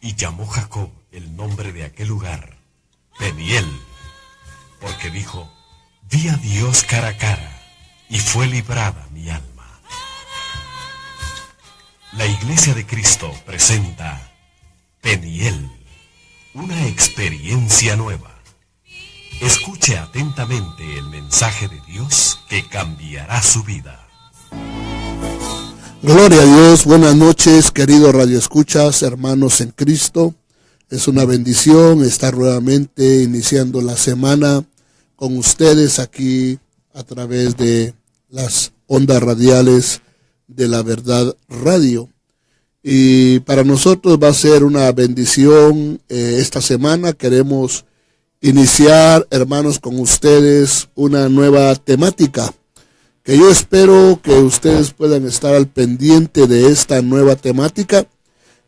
Y llamó Jacob el nombre de aquel lugar Peniel, porque dijo, vi a Dios cara a cara, y fue librada mi alma. La Iglesia de Cristo presenta Peniel, una experiencia nueva. Escuche atentamente el mensaje de Dios que cambiará su vida. Gloria a Dios, buenas noches, queridos radioescuchas, hermanos en Cristo. Es una bendición estar nuevamente iniciando la semana con ustedes aquí a través de las ondas radiales de la Verdad Radio. Y para nosotros va a ser una bendición esta semana. Queremos iniciar, hermanos, con ustedes una nueva temática, que yo espero que ustedes puedan estar al pendiente de esta nueva temática.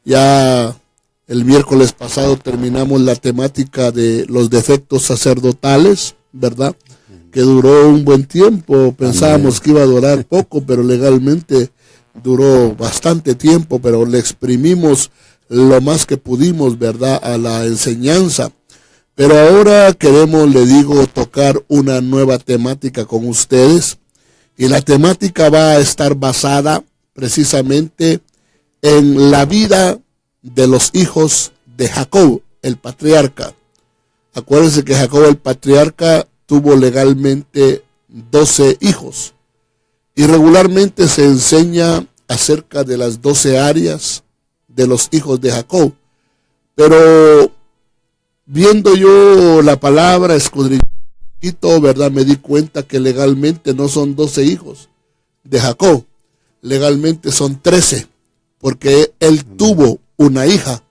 Ya el miércoles pasado terminamos la temática de los defectos sacerdotales, ¿verdad? Que duró un buen tiempo. Pensábamos que iba a durar poco, pero legalmente duró bastante tiempo, pero le exprimimos lo más que pudimos, ¿verdad?, a la enseñanza. Pero ahora queremos, le digo, tocar una nueva temática con ustedes. Y la temática va a estar basada precisamente en la vida de los hijos de Jacob, el patriarca. Acuérdense que Jacob, el patriarca, tuvo legalmente 12 hijos. Y regularmente se enseña acerca de las 12 áreas de los hijos de Jacob. Pero viendo yo la palabra, escudriñando, ¿verdad?, me di cuenta que legalmente no son 12 hijos de Jacob. Legalmente son 13, porque él tuvo una hija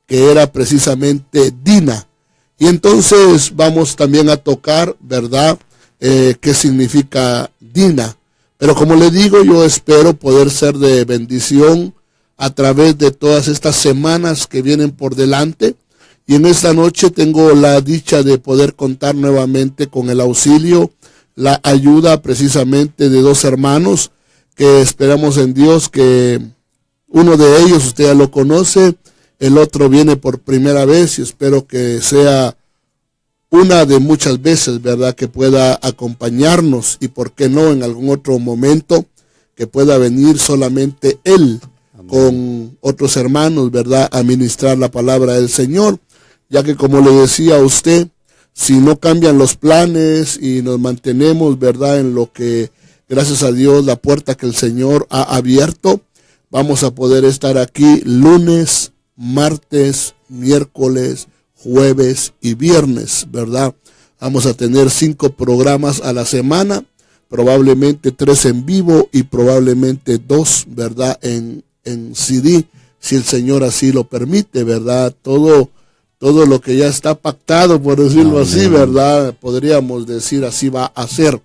que era precisamente Dina. Y entonces vamos también a tocar, ¿verdad?, qué significa Dina. Pero como le digo, yo espero poder ser de bendición a través de todas estas semanas que vienen por delante. Y en esta noche tengo la dicha de poder contar nuevamente con el auxilio, la ayuda precisamente de dos hermanos que esperamos en Dios que uno de ellos usted ya lo conoce, el otro viene por primera vez y espero que sea una de muchas veces, ¿verdad?, que pueda acompañarnos y por qué no en algún otro momento que pueda venir solamente él. Amén. Con otros hermanos, ¿verdad?, a ministrar la palabra del Señor, ya que como le decía a usted, si no cambian los planes y nos mantenemos, ¿verdad?, en lo que, gracias a Dios, la puerta que el Señor ha abierto, vamos a poder estar aquí lunes, martes, miércoles, jueves y viernes, ¿verdad? Vamos a tener 5 programas a la semana, probablemente 3 en vivo y probablemente 2, ¿verdad?, en CD, si el Señor así lo permite, ¿verdad? Todo lo que ya está pactado, por decirlo así, ¿verdad?, podríamos decir así va a ser.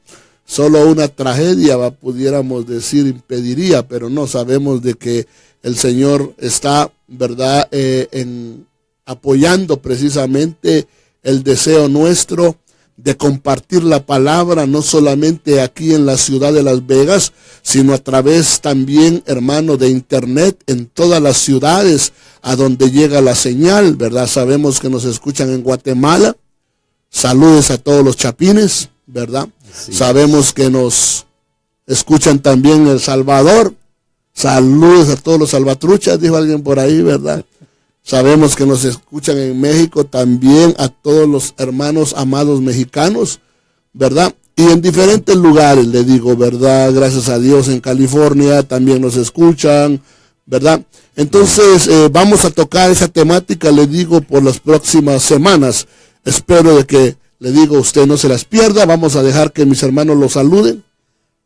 Solo una tragedia, pudiéramos decir, impediría, pero no, sabemos de que el Señor está, ¿verdad?, apoyando precisamente el deseo nuestro de compartir la palabra, no solamente aquí en la ciudad de Las Vegas, sino a través también, hermano, de internet, en todas las ciudades a donde llega la señal, ¿verdad? Sabemos que nos escuchan en Guatemala. Saludos a todos los chapines, ¿verdad? Sí. Sabemos que nos escuchan también en El Salvador. Saludos a todos los salvatruchas, dijo alguien por ahí, ¿verdad? Sabemos que nos escuchan en México también, a todos los hermanos amados mexicanos, ¿verdad? Y en diferentes lugares, le digo, ¿verdad? Gracias a Dios, en California también nos escuchan, ¿verdad? Entonces, vamos a tocar esa temática, le digo, por las próximas semanas. Espero de que, le digo, usted no se las pierda. Vamos a dejar que mis hermanos los saluden.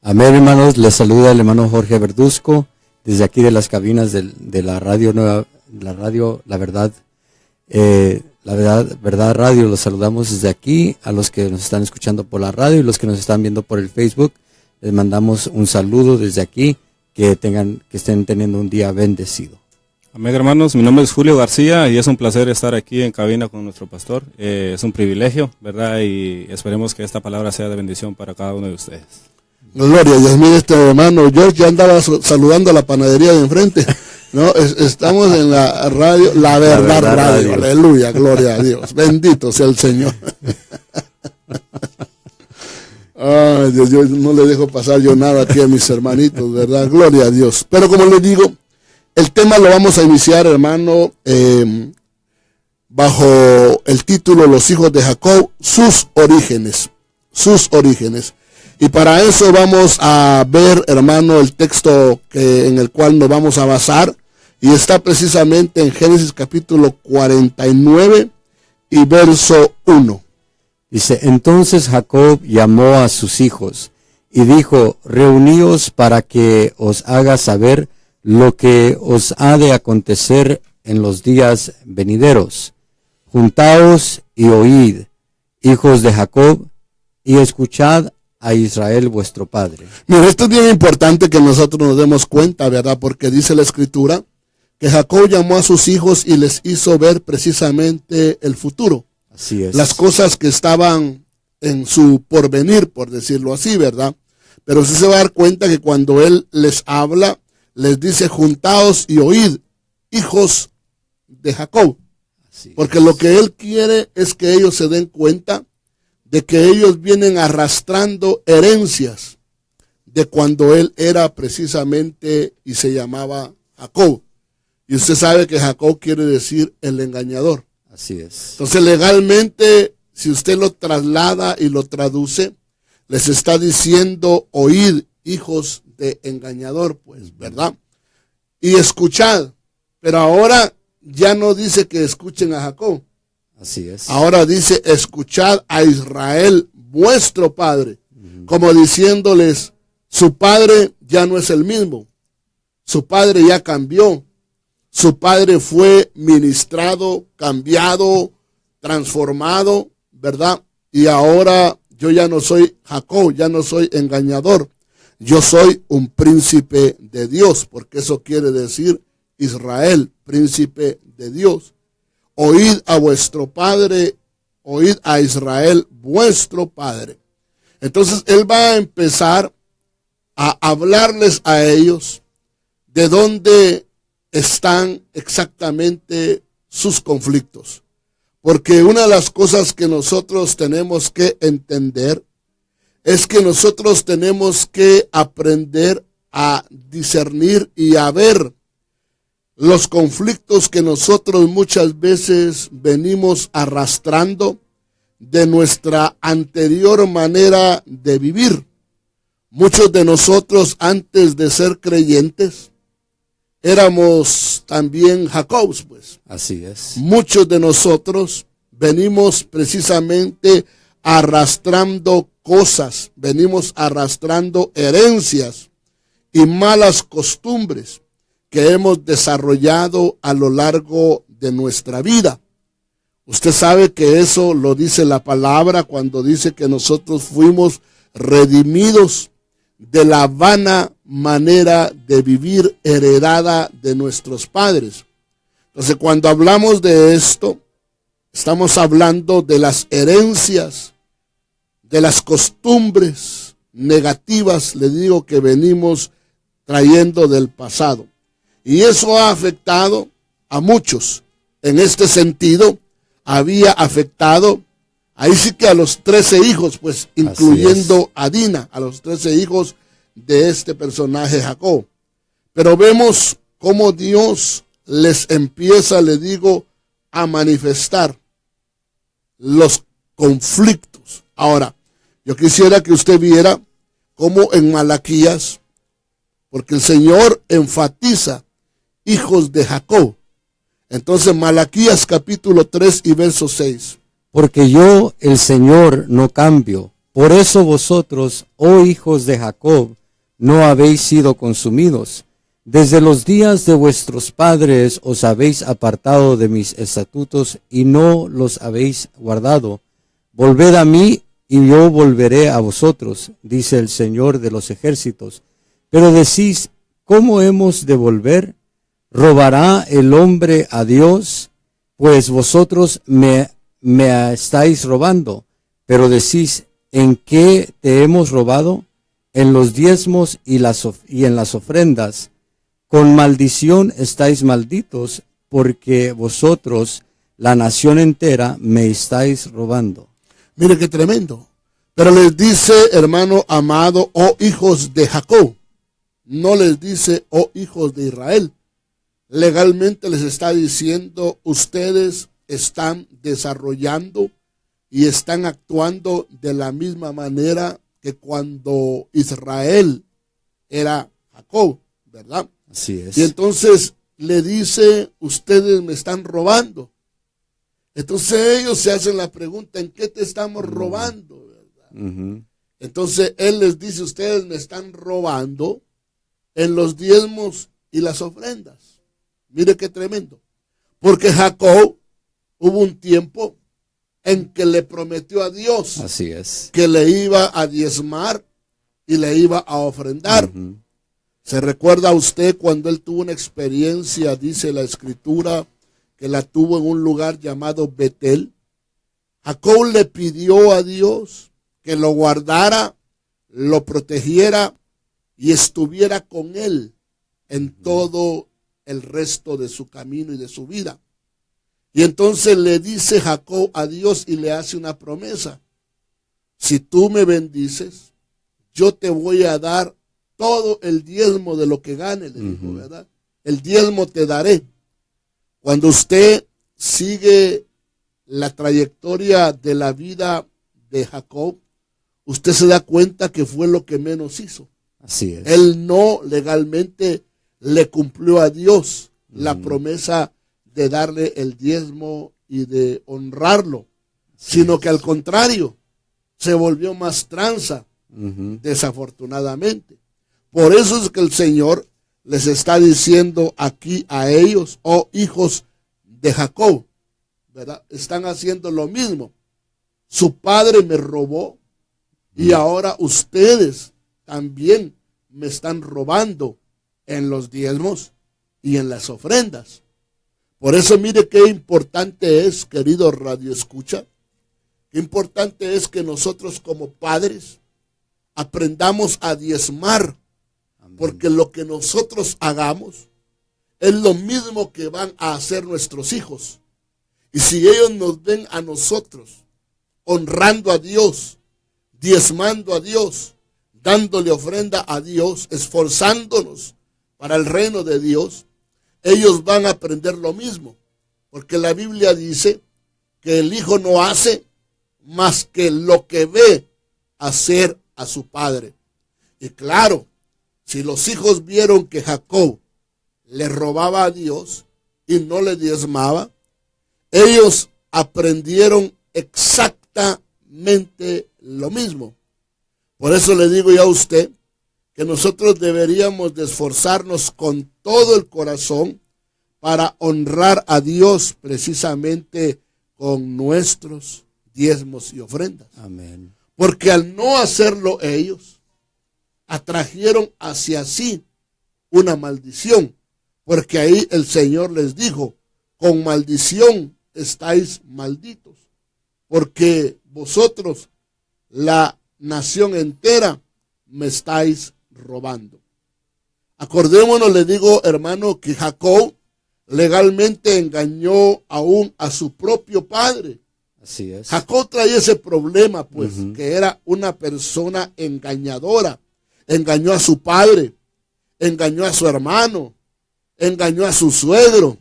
Amén, hermanos. Les saluda el hermano Jorge Verduzco, desde aquí de las cabinas de la radio nueva. La radio, la verdad radio, los saludamos desde aquí, a los que nos están escuchando por la radio y los que nos están viendo por el Facebook, les mandamos un saludo desde aquí, que estén teniendo un día bendecido. Amén, hermanos, mi nombre es Julio García y es un placer estar aquí en cabina con nuestro pastor, es un privilegio, ¿verdad? Y esperemos que esta palabra sea de bendición para cada uno de ustedes. Gloria a Dios. Mire, este hermano George ya andaba saludando a la panadería de enfrente. No, estamos en la radio, la verdad radio. Aleluya, gloria a Dios. Bendito sea el Señor. Ay, Dios, yo no le dejo pasar yo nada aquí a mis hermanitos, ¿verdad? Gloria a Dios. Pero como les digo, el tema lo vamos a iniciar, hermano, bajo el título Los hijos de Jacob, sus orígenes. Sus orígenes. Y para eso vamos a ver, hermano, el texto en el cual nos vamos a basar. Y está precisamente en Génesis capítulo 49 y verso 1. Dice, entonces Jacob llamó a sus hijos y dijo, reuníos para que os haga saber lo que os ha de acontecer en los días venideros. Juntaos y oíd, hijos de Jacob, y escuchad a Israel vuestro padre. Mira, esto es bien importante que nosotros nos demos cuenta, ¿verdad? Porque dice la Escritura que Jacob llamó a sus hijos y les hizo ver precisamente el futuro. Así es. Las cosas que estaban en su porvenir, por decirlo así, ¿verdad? Pero usted se va a dar cuenta que cuando él les habla, les dice, juntaos y oíd, hijos de Jacob. Porque lo que él quiere es que ellos se den cuenta de que ellos vienen arrastrando herencias de cuando él era precisamente y se llamaba Jacob. Y usted sabe que Jacob quiere decir el engañador. Así es. Entonces legalmente, si usted lo traslada y lo traduce, les está diciendo, oíd, hijos de engañador, pues, ¿verdad? Y escuchad. Pero ahora ya no dice que escuchen a Jacob. Así es. Ahora dice, escuchad a Israel, vuestro padre. Como diciéndoles, su padre ya no es el mismo. Su padre ya cambió. Su padre fue ministrado, cambiado, transformado, ¿verdad? Y ahora yo ya no soy Jacob, ya no soy engañador. Yo soy un príncipe de Dios, porque eso quiere decir Israel, príncipe de Dios. Oíd a vuestro padre, oíd a Israel, vuestro padre. Entonces él va a empezar a hablarles a ellos de dónde están exactamente sus conflictos. Porque una de las cosas que nosotros tenemos que entender es que nosotros tenemos que aprender a discernir y a ver los conflictos que nosotros muchas veces venimos arrastrando de nuestra anterior manera de vivir. Muchos de nosotros antes de ser creyentes éramos también Jacobs, pues. Así es. Muchos de nosotros venimos precisamente arrastrando cosas, venimos arrastrando herencias y malas costumbres que hemos desarrollado a lo largo de nuestra vida. Usted sabe que eso lo dice la palabra cuando dice que nosotros fuimos redimidos de la vana manera de vivir heredada de nuestros padres. Entonces, cuando hablamos de esto, estamos hablando de las herencias, de las costumbres negativas, le digo, que venimos trayendo del pasado. Y eso ha afectado a muchos. En este sentido, había afectado, ahí sí que a los 13 hijos, pues, incluyendo a Dina, a los 13 hijos de este personaje Jacob. Pero vemos cómo Dios les empieza, le digo, a manifestar los conflictos. Ahora, yo quisiera que usted viera cómo en Malaquías, porque el Señor enfatiza hijos de Jacob. Entonces, Malaquías capítulo 3 y verso 6. Porque yo, el Señor, no cambio. Por eso vosotros, oh hijos de Jacob, no habéis sido consumidos. Desde los días de vuestros padres os habéis apartado de mis estatutos y no los habéis guardado. Volved a mí y yo volveré a vosotros, dice el Señor de los ejércitos. Pero decís, ¿cómo hemos de volver? ¿Robará el hombre a Dios? Pues vosotros me estáis robando. Pero decís, ¿en qué te hemos robado? En los diezmos y en las ofrendas. con maldición estáis malditos, porque vosotros, la nación entera, me estáis robando. Mire qué tremendo. Pero les dice, hermano amado, oh hijos de Jacob. No les dice, oh hijos de Israel. Legalmente les está diciendo, ustedes están desarrollando y están actuando de la misma manera que cuando Israel era Jacob, ¿verdad? Así es. Y entonces le dice, ustedes me están robando. Entonces ellos se hacen la pregunta, ¿en qué te estamos robando? ¿Verdad? Entonces él les dice, ustedes me están robando en los diezmos y las ofrendas. Mire qué tremendo. Porque Jacob hubo un tiempo en que le prometió a Dios, así es, que le iba a diezmar y le iba a ofrendar. ¿Se recuerda a usted cuando él tuvo una experiencia, dice la escritura, que la tuvo en un lugar llamado Betel? Jacob le pidió a Dios que lo guardara, lo protegiera y estuviera con él en todo el resto de su camino y de su vida. Y entonces le dice Jacob a Dios y le hace una promesa. Si tú me bendices, yo te voy a dar todo el diezmo de lo que gane, le dijo, ¿verdad? El diezmo te daré. Cuando usted sigue la trayectoria de la vida de Jacob, usted se da cuenta que fue lo que menos hizo. Así es. Él no legalmente le cumplió a Dios la promesa de darle el diezmo y de honrarlo, sino que al contrario, se volvió más tranza, desafortunadamente. Por eso es que el Señor les está diciendo aquí a ellos, oh hijos de Jacob, ¿verdad? Están haciendo lo mismo. Su padre me robó y ahora ustedes también me están robando en los diezmos y en las ofrendas. Por eso mire qué importante es, querido Radio Escucha, qué importante es que nosotros como padres aprendamos a diezmar, porque lo que nosotros hagamos es lo mismo que van a hacer nuestros hijos. Y si ellos nos ven a nosotros honrando a Dios, diezmando a Dios, dándole ofrenda a Dios, esforzándonos para el reino de Dios, ellos van a aprender lo mismo. Porque la Biblia dice que el hijo no hace más que lo que ve hacer a su padre. Y claro, si los hijos vieron que Jacob le robaba a Dios y no le diezmaba, ellos aprendieron exactamente lo mismo. Por eso le digo ya a usted que nosotros deberíamos de esforzarnos con todo el corazón para honrar a Dios precisamente con nuestros diezmos y ofrendas. Amén. Porque al no hacerlo ellos, atrajeron hacia sí una maldición. Porque ahí el Señor les dijo, con maldición estáis malditos. Porque vosotros, la nación entera, me estáis robando. Acordémonos, le digo, hermano, que Jacob legalmente engañó aún a su propio padre. Así es. Jacob traía ese problema, pues, que era una persona engañadora. Engañó a su padre, engañó a su hermano, engañó a su suegro,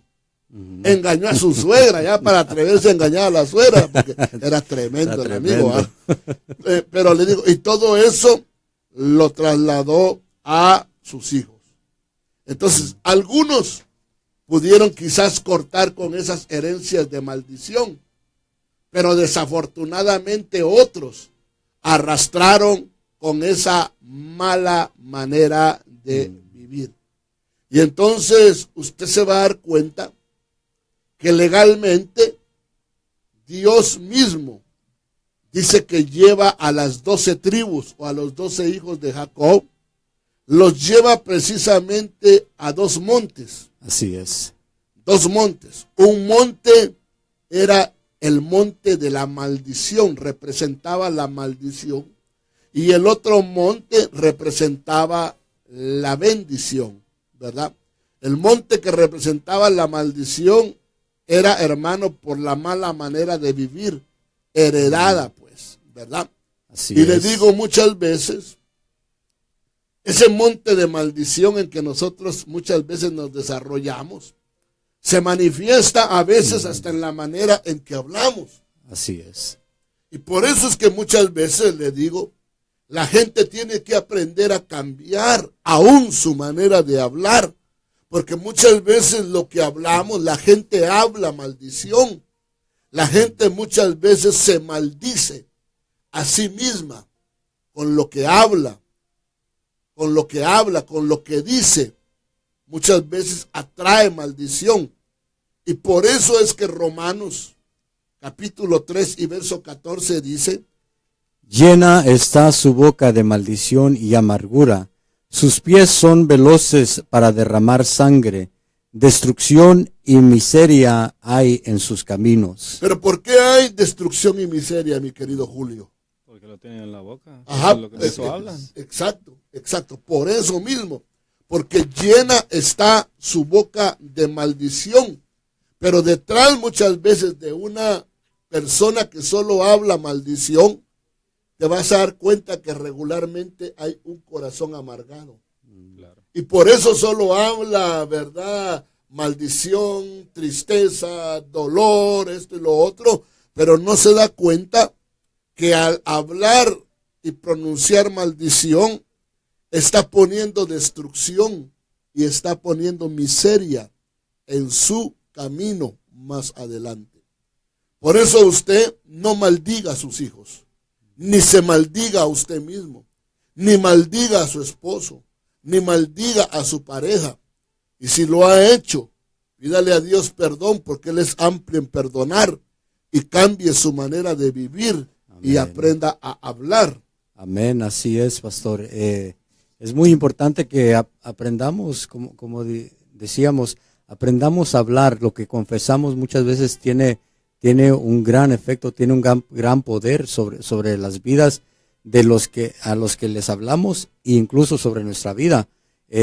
engañó a su suegra, ya para atreverse a engañar a la suegra, porque era tremendo el amigo. Pero le digo, y todo eso lo trasladó a sus hijos. Entonces, algunos pudieron quizás cortar con esas herencias de maldición, pero desafortunadamente otros arrastraron con esa mala manera de vivir. Y entonces usted se va a dar cuenta que legalmente Dios mismo dice que lleva a las 12 tribus o a los 12 hijos de Jacob, los lleva precisamente a dos montes. Así es. Dos montes. Un monte era el monte de la maldición, representaba la maldición. Y el otro monte representaba la bendición, ¿verdad? El monte que representaba la maldición era, hermano, por la mala manera de vivir, heredada, pues, ¿verdad? Así y le es. digo muchas veces, ese monte de maldición en que nosotros muchas veces nos desarrollamos, se manifiesta a veces hasta en la manera en que hablamos. Así es. Y por eso es que muchas veces le digo, la gente tiene que aprender a cambiar aún su manera de hablar, porque muchas veces lo que hablamos, la gente habla maldición. La gente muchas veces se maldice a sí misma con lo que habla, con lo que dice. Muchas veces atrae maldición. Y por eso es que Romanos capítulo 3 y verso 14 dice: Llena está su boca de maldición y amargura. Sus pies son veloces para derramar sangre. Destrucción y miseria hay en sus caminos. Pero ¿por qué hay destrucción y miseria, mi querido Julio? Porque lo tienen en la boca. Ajá, De eso hablan. exacto, por eso mismo, porque llena está su boca de maldición, pero detrás muchas veces de una persona que solo habla maldición, te vas a dar cuenta que regularmente hay un corazón amargado. Claro. Y por eso solo habla, ¿verdad? Maldición, tristeza, dolor, esto y lo otro, pero no se da cuenta que al hablar y pronunciar maldición, está poniendo destrucción y está poniendo miseria en su camino más adelante. Por eso usted no maldiga a sus hijos, ni se maldiga a usted mismo, ni maldiga a su esposo, ni maldiga a su pareja. Y si lo ha hecho, pídale a Dios perdón, porque Él es amplio en perdonar, y cambie su manera de vivir. Amén. Y aprenda a hablar. Amén, así es, pastor. Es muy importante que aprendamos, como decíamos, aprendamos a hablar. Lo que confesamos muchas veces tiene un gran efecto, tiene un gran poder sobre las vidas de a los que les hablamos, e incluso sobre nuestra vida.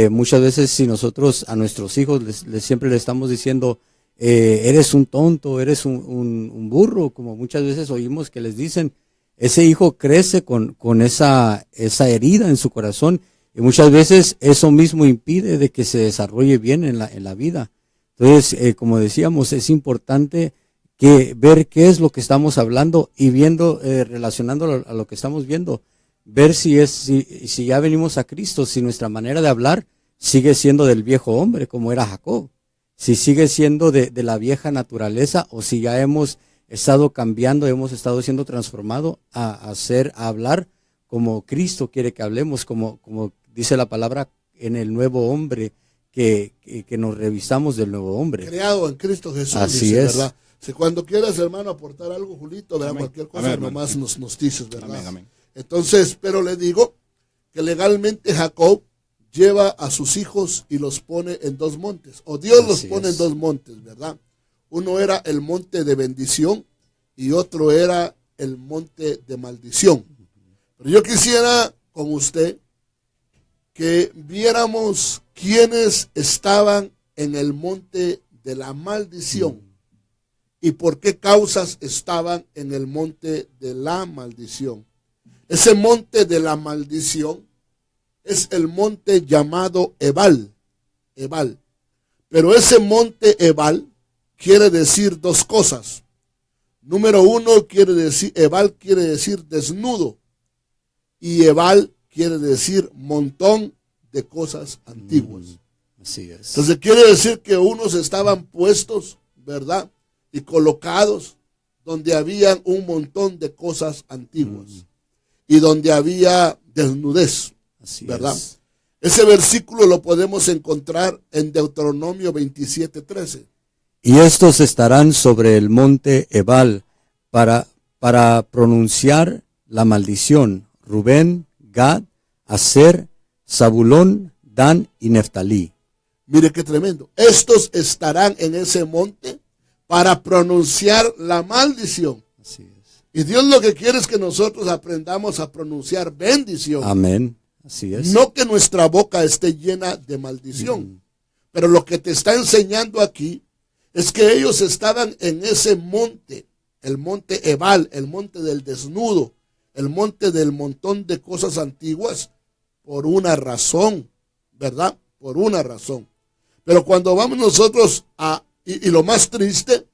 Muchas veces si nosotros a nuestros hijos siempre le estamos diciendo, eres un tonto, eres un burro, como muchas veces oímos que les dicen, ese hijo crece con esa herida en su corazón, y muchas veces eso mismo impide de que se desarrolle bien en la vida. Entonces, como decíamos, es importante ver qué es lo que estamos hablando y viendo, relacionándolo a lo que estamos viendo, ver si ya venimos a Cristo, si nuestra manera de hablar sigue siendo del viejo hombre como era Jacob, si sigue siendo de la vieja naturaleza, o si ya hemos estado cambiando, hemos estado siendo transformados a hablar como Cristo quiere que hablemos, como dice la palabra, en el nuevo hombre, que nos revistamos del nuevo hombre. Creado en Cristo Jesús. Así dice, es. ¿verdad? Si cuando quieras, hermano, aportar algo, Julito, ¿verdad? Cualquier cosa, amén, nomás amén. nos dices, ¿verdad? Amén. Entonces, pero le digo que legalmente Jacob lleva a sus hijos y los pone en dos montes, o Dios los pone en dos montes, ¿verdad? Uno era el monte de bendición y otro era el monte de maldición. Pero yo quisiera con usted que viéramos quiénes estaban en el monte de la maldición y por qué causas estaban en el monte de la maldición. Ese monte de la maldición es el monte llamado Ebal. Pero ese monte Ebal quiere decir dos cosas. Número uno, Ebal quiere decir desnudo. Y Ebal quiere decir montón de cosas antiguas. Así es. Entonces quiere decir que unos estaban puestos, ¿verdad? Y colocados donde habían un montón de cosas antiguas. Y donde había desnudez, Así ¿verdad? es. Ese versículo lo podemos encontrar en Deuteronomio 27:13. Y estos estarán sobre el monte Ebal para pronunciar la maldición: Rubén, Gad, Aser, Zabulón, Dan y Neftalí. Mire qué tremendo. Estos estarán en ese monte para pronunciar la maldición. Así es. Y Dios lo que quiere es que nosotros aprendamos a pronunciar bendición. Amén. Así es. No que nuestra boca esté llena de maldición. Pero lo que te está enseñando aquí es que ellos estaban en ese monte, el monte Ebal, el monte del desnudo, el monte del montón de cosas antiguas, por una razón, ¿verdad? Por una razón. Pero cuando vamos nosotros y lo más triste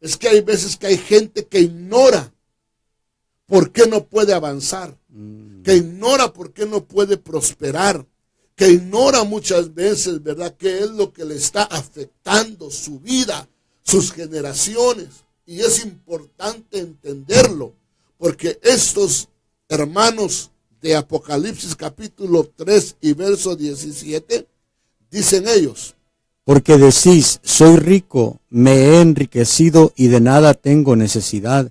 es que hay veces que hay gente que ignora por qué no puede avanzar, que ignora por qué no puede prosperar, que ignora muchas veces, ¿verdad?, qué es lo que le está afectando su vida, sus generaciones. Y es importante entenderlo, porque estos hermanos de Apocalipsis capítulo 3 y verso 17, dicen ellos: porque decís, soy rico, me he enriquecido y de nada tengo necesidad,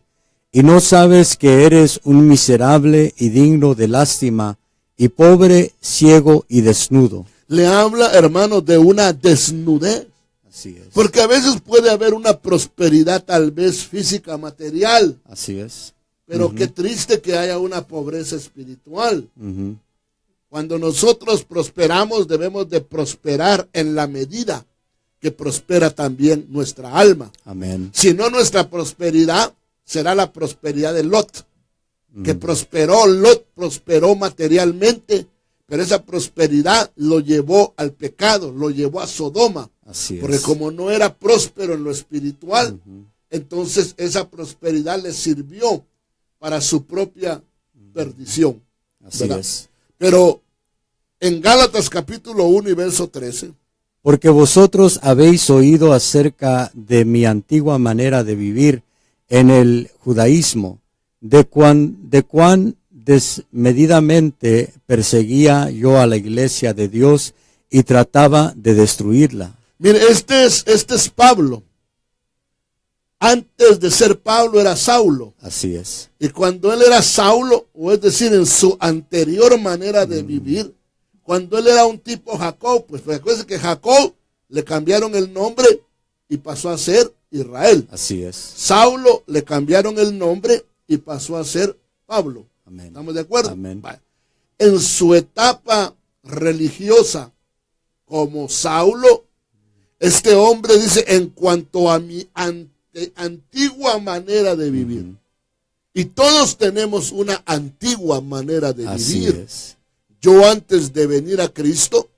y no sabes que eres un miserable y digno de lástima, y pobre, ciego y desnudo. Le habla, hermanos, de una desnudez. Así es. Porque a veces puede haber una prosperidad tal vez física, material. Así es. Pero qué triste que haya una pobreza espiritual. Ujú. Cuando nosotros prosperamos, debemos de prosperar en la medida que prospera también nuestra alma. Amén. Si no, nuestra prosperidad será la prosperidad de Lot, que prosperó. Lot prosperó materialmente, pero esa prosperidad lo llevó al pecado, lo llevó a Sodoma. Así es. Porque como no era próspero en lo espiritual, entonces esa prosperidad le sirvió para su propia perdición. Así ¿verdad? es. Pero en Gálatas capítulo 1 y verso 13, Porque vosotros habéis oído acerca de mi antigua manera de vivir en el judaísmo, de cuán desmedidamente perseguía yo a la iglesia de Dios y trataba de destruirla. mire, este es Pablo. Antes de ser Pablo era Saulo. Así es. Y cuando él era Saulo, o es decir, en su anterior manera de vivir, cuando él era un tipo Jacob, pues recuerden que Jacob le cambiaron el nombre y pasó a ser Israel. Así es. Saulo le cambiaron el nombre y pasó a ser Pablo. Amén. ¿Estamos de acuerdo? Amén. Vale. En su etapa religiosa como Saulo, este hombre dice, en cuanto a mi antigua manera de vivir, y todos tenemos una antigua manera de Así vivir. es. Yo antes de venir a Cristo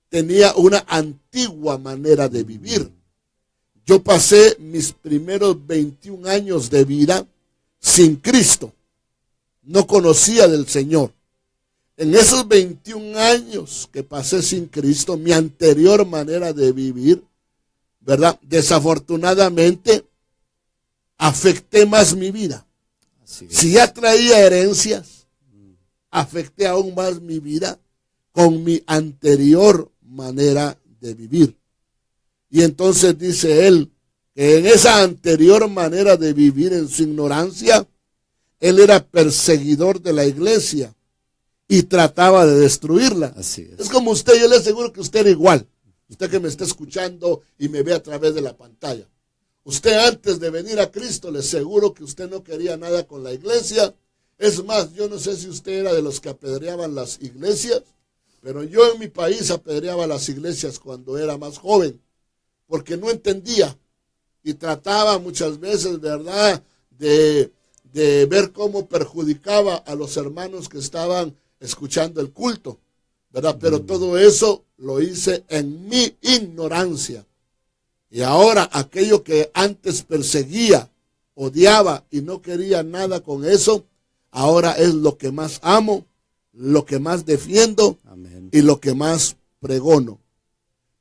tenía una antigua manera de vivir. Yo pasé mis primeros 21 años de vida sin Cristo. No conocía del Señor. En esos 21 años que pasé sin Cristo, mi anterior manera de vivir, ¿verdad?, desafortunadamente afecté más mi vida. Así es. Si ya traía herencias, afecté aún más mi vida con mi anterior manera de vivir. Y entonces dice él que en esa anterior manera de vivir, en su ignorancia, él era perseguidor de la iglesia y trataba de destruirla. Así es. Es como usted, yo le aseguro que usted era igual. Usted que me está escuchando y me ve a través de la pantalla. Usted antes de venir a Cristo, le aseguro que usted no quería nada con la iglesia. Es más, yo no sé si usted era de los que apedreaban las iglesias, pero yo en mi país apedreaba las iglesias cuando era más joven, porque no entendía y trataba muchas veces, ¿verdad?, de ver cómo perjudicaba a los hermanos que estaban escuchando el culto, ¿verdad? Pero todo eso lo hice en mi ignorancia. Y ahora aquello que antes perseguía, odiaba y no quería nada con eso, ahora es lo que más amo, lo que más defiendo. Amén. Y lo que más pregono.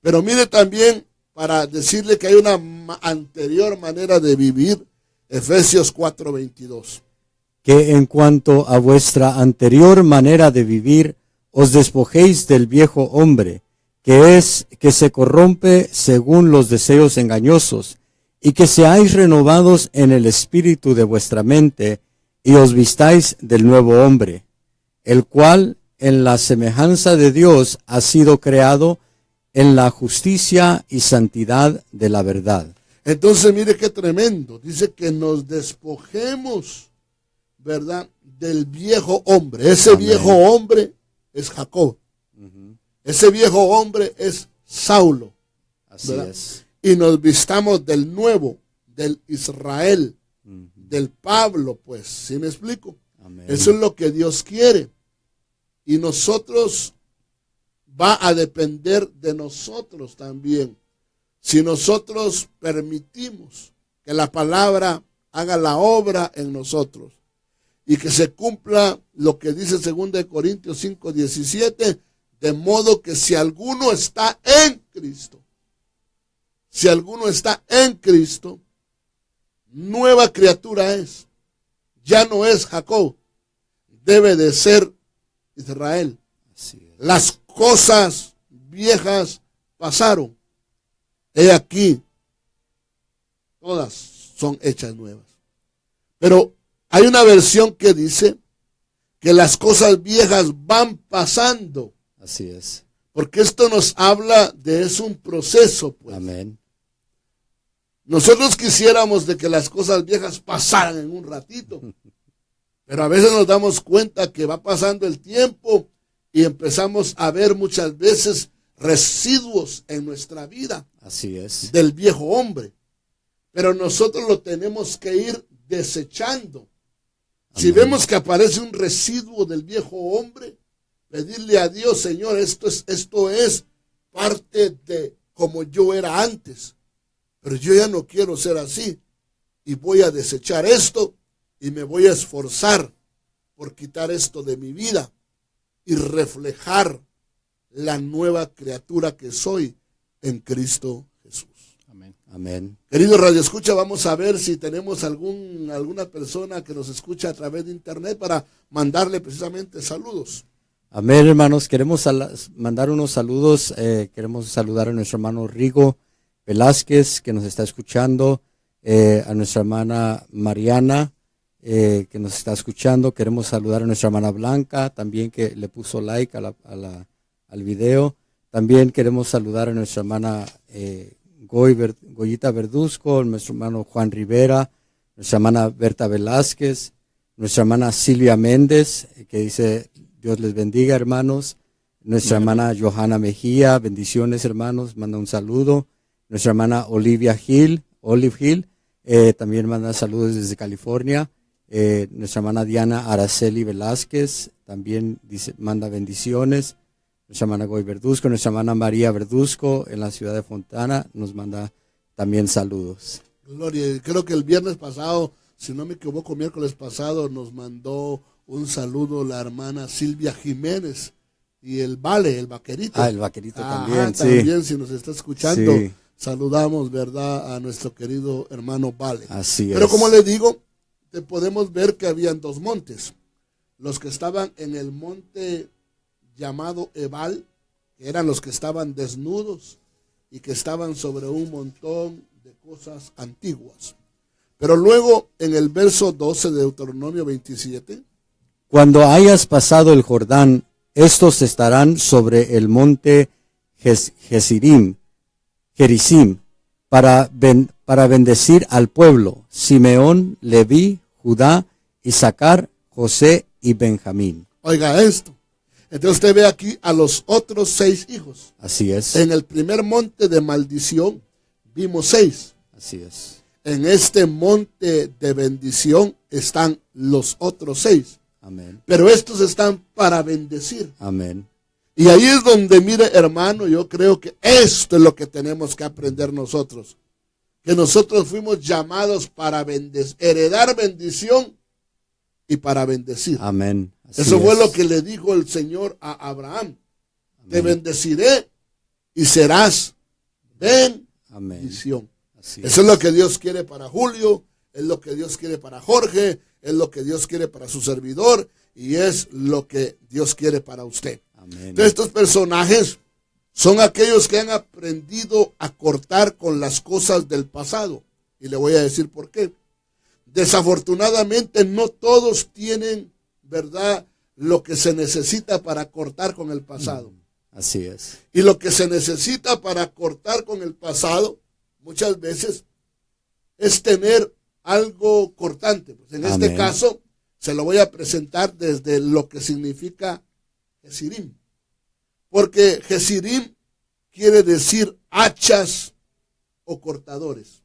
Pero mire también, para decirle que hay una anterior manera de vivir, Efesios 4:22. Que en cuanto a vuestra anterior manera de vivir, os despojéis del viejo hombre, que se corrompe según los deseos engañosos, y que seáis renovados en el espíritu de vuestra mente, y os vistáis del nuevo hombre, el cual en la semejanza de Dios ha sido creado en la justicia y santidad de la verdad. Entonces mire qué tremendo. Dice que nos despojemos, ¿verdad?, del viejo hombre. Ese Amén. viejo hombre es Jacob. Ese viejo hombre es Saulo. Así ¿verdad? es. Y nos vistamos del nuevo, del Israel, del Pablo, pues, ¿sí me explico? Amén. Eso es lo que Dios quiere. Y nosotros, va a depender de nosotros también. Si nosotros permitimos que la palabra haga la obra en nosotros y que se cumpla lo que dice 2 Corintios 5:17, de modo que si alguno está en Cristo, nueva criatura es. Ya no es Jacob, debe de ser Israel. Así es. Las cosas viejas pasaron. He aquí, todas son hechas nuevas. Pero hay una versión que dice que las cosas viejas van pasando. Así es. Porque esto nos habla de es un proceso, pues. Amén. Nosotros quisiéramos de que las cosas viejas pasaran en un ratito. Pero a veces nos damos cuenta que va pasando el tiempo y empezamos a ver muchas veces residuos en nuestra vida. Así es. Del viejo hombre. Pero nosotros lo tenemos que ir desechando. Amén. Si vemos que aparece un residuo del viejo hombre, pedirle a Dios, Señor, esto es parte de como yo era antes. Pero yo ya no quiero ser así. Y voy a desechar esto y me voy a esforzar por quitar esto de mi vida y reflejar la nueva criatura que soy en Cristo Jesús. Amén. Amén. Querido Radio Escucha, vamos a ver si tenemos alguna persona que nos escucha a través de internet para mandarle precisamente saludos. Amén, hermanos. Queremos mandar unos saludos. Queremos saludar a nuestro hermano Rigo Velázquez, que nos está escuchando, a nuestra hermana Mariana, que nos está escuchando. Queremos saludar a nuestra hermana Blanca, también que le puso like al video. También queremos saludar a nuestra hermana Goyita Verduzco, nuestro hermano Juan Rivera, nuestra hermana Berta Velázquez, nuestra hermana Silvia Méndez, que dice, Dios les bendiga, hermanos. Nuestra hermana Johanna Mejía, bendiciones, hermanos, manda un saludo. Nuestra hermana Olive Hill, también manda saludos desde California. Nuestra hermana Diana Araceli Velázquez, también manda bendiciones. Nuestra hermana Goy Verduzco, nuestra hermana María Verduzco en la ciudad de Fontana nos manda también saludos. Gloria, creo que el viernes pasado, si no me equivoco, miércoles pasado, nos mandó un saludo la hermana Silvia Jiménez y el vaquerito. El vaquerito también, sí. También, si nos está escuchando, sí. Saludamos, ¿verdad?, a nuestro querido hermano Vale. Así es. Pero como le digo, podemos ver que habían dos montes. Los que estaban en el monte llamado Ebal, que eran los que estaban desnudos y que estaban sobre un montón de cosas antiguas. Pero luego en el verso 12 de Deuteronomio 27. Cuando hayas pasado el Jordán, estos estarán sobre el monte Gerizim, para bendecir al pueblo, Simeón, Leví, Judá, Isaacar, José y Benjamín. Oiga esto. Entonces usted ve aquí a los otros 6 hijos. Así es. En el primer monte de maldición vimos 6. Así es. En este monte de bendición están los otros 6. Amén. Pero estos están para bendecir. Amén. Y ahí es donde, mire, hermano, yo creo que esto es lo que tenemos que aprender nosotros. Que nosotros fuimos llamados para heredar bendición y para bendecir. Amén. Así Eso fue es. lo que le dijo el Señor a Abraham. Amén. Te bendeciré y serás bendición. Eso es lo que Dios quiere para Julio, es lo que Dios quiere para Jorge, es lo que Dios quiere para su servidor y es lo que Dios quiere para usted. Amén. Entonces, estos personajes son aquellos que han aprendido a cortar con las cosas del pasado. Y le voy a decir por qué. Desafortunadamente no todos tienen, ¿verdad?, lo que se necesita para cortar con el pasado. Así es. Y lo que se necesita para cortar con el pasado muchas veces es tener algo cortante. Pues en Amén. este caso se lo voy a presentar desde lo que significa Gerizim. Porque Gerizim quiere decir hachas o cortadores.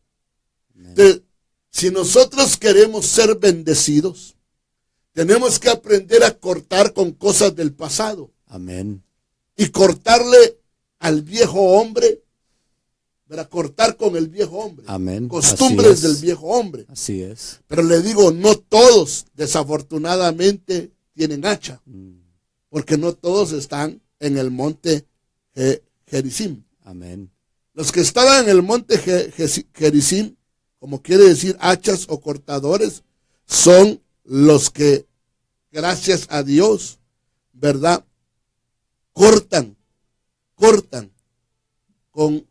Entonces, si nosotros queremos ser bendecidos, tenemos que aprender a cortar con cosas del pasado. Amén. Y cortarle al viejo hombre, para cortar con el viejo hombre. Amén. Costumbres del viejo hombre. Así es. Pero le digo, no todos, desafortunadamente, tienen hacha. Porque no todos están en el monte Gerizim. Amén. Los que estaban en el monte Gerizim, como quiere decir hachas o cortadores, son los que, gracias a Dios, ¿verdad? Cortan con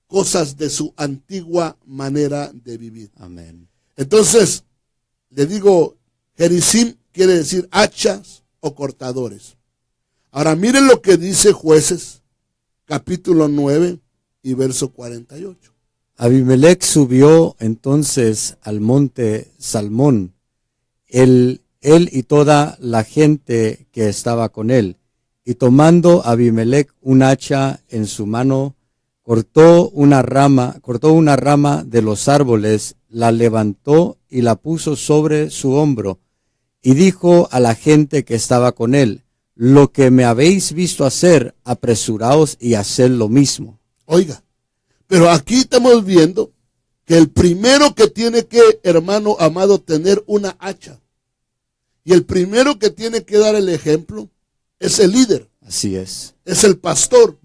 cosas de su antigua manera de vivir. Amén. Entonces, le digo, Gerizim quiere decir hachas o cortadores. Ahora miren lo que dice Jueces, capítulo 9 y verso 48. Abimelech subió entonces al monte Salmón, él y toda la gente que estaba con él, y tomando Abimelech un hacha en su mano, cortó una rama de los árboles, la levantó y la puso sobre su hombro, y dijo a la gente que estaba con él: lo que me habéis visto hacer, apresuraos y haced lo mismo. Oiga, pero aquí estamos viendo que el primero que tiene que, hermano amado, tener una hacha, y el primero que tiene que dar el ejemplo, es el líder. Así es. Es el pastor.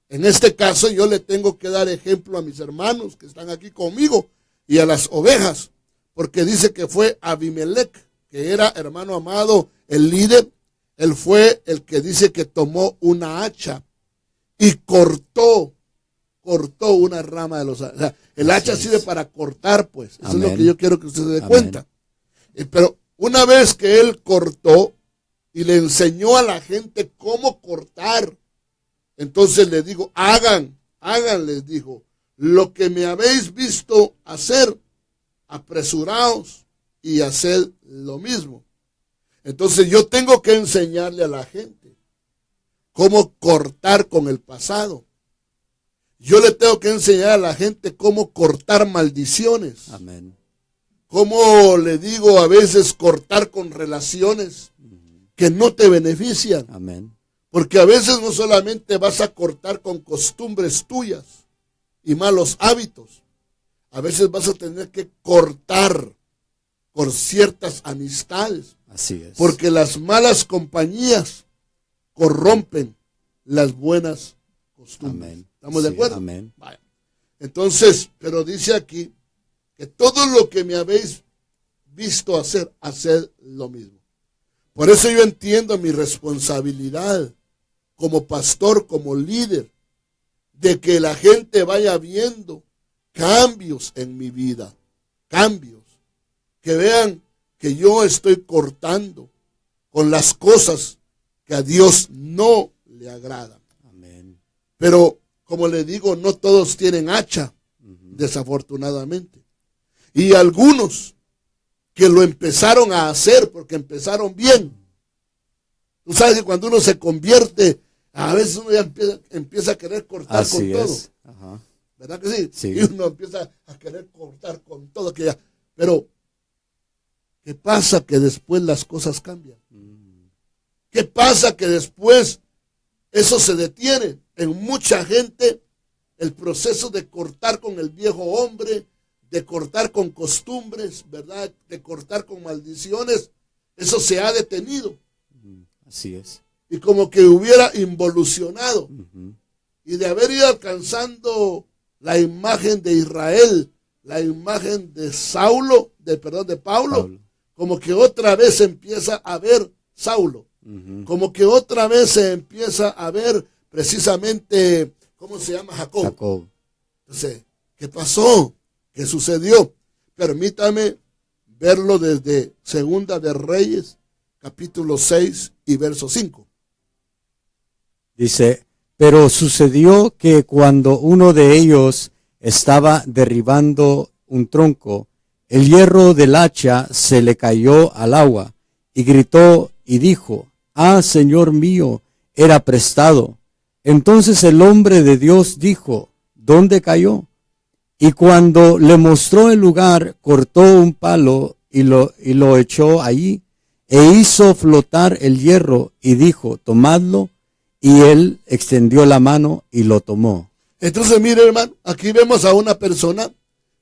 En este caso yo le tengo que dar ejemplo a mis hermanos que están aquí conmigo y a las ovejas, porque dice que fue Abimelech, que era, hermano amado, el líder. Él fue el que dice que tomó una hacha y cortó una rama de los... O sea, el hacha sirve para cortar, pues. Eso es lo que yo quiero que usted se dé cuenta. Pero una vez que él cortó y le enseñó a la gente cómo cortar, entonces le digo, hagan, les dijo, lo que me habéis visto hacer, apresuraos y haced lo mismo. Entonces yo tengo que enseñarle a la gente cómo cortar con el pasado. Yo le tengo que enseñar a la gente cómo cortar maldiciones. Amén. Cómo, le digo, a veces cortar con relaciones que no te benefician. Amén. Porque a veces no solamente vas a cortar con costumbres tuyas y malos hábitos. A veces vas a tener que cortar por ciertas amistades. Así es. Porque las malas compañías corrompen las buenas costumbres. Amén. ¿Estamos de acuerdo? Amén. Vaya. Entonces, pero dice aquí que todo lo que me habéis visto hacer, haced lo mismo. Por eso yo entiendo mi responsabilidad como pastor, como líder, de que la gente vaya viendo cambios en mi vida, cambios, que vean que yo estoy cortando con las cosas que a Dios no le agradan. Amén. Pero, como le digo, no todos tienen hacha, desafortunadamente. Y algunos que lo empezaron a hacer porque empezaron bien. Tú sabes que cuando uno se convierte, a veces uno ya empieza a querer cortar Así con es. todo. Ajá. ¿Verdad que sí? Sí. Y uno empieza a querer cortar con todo. Pero, ¿qué pasa? Que después las cosas cambian. ¿Qué pasa? Que después eso se detiene. En mucha gente, el proceso de cortar con el viejo hombre, de cortar con costumbres, ¿verdad? De cortar con maldiciones, eso se ha detenido. Así es. Y como que hubiera involucionado. Y de haber ido alcanzando la imagen de Israel, la imagen de Pablo, como que otra vez se empieza a ver Saulo. Como que otra vez se empieza a ver precisamente, ¿cómo se llama? Jacob. Entonces, ¿qué pasó? ¿Qué sucedió? Permítame verlo desde Segunda de Reyes, capítulo 6 y verso 5. Dice, pero sucedió que cuando uno de ellos estaba derribando un tronco, el hierro del hacha se le cayó al agua, y gritó y dijo: ah, Señor mío, era prestado. Entonces el hombre de Dios dijo: ¿dónde cayó? Y cuando le mostró el lugar, cortó un palo y lo echó allí, e hizo flotar el hierro, y dijo, tomadlo, y él extendió la mano y lo tomó. Entonces, mire, hermano, aquí vemos a una persona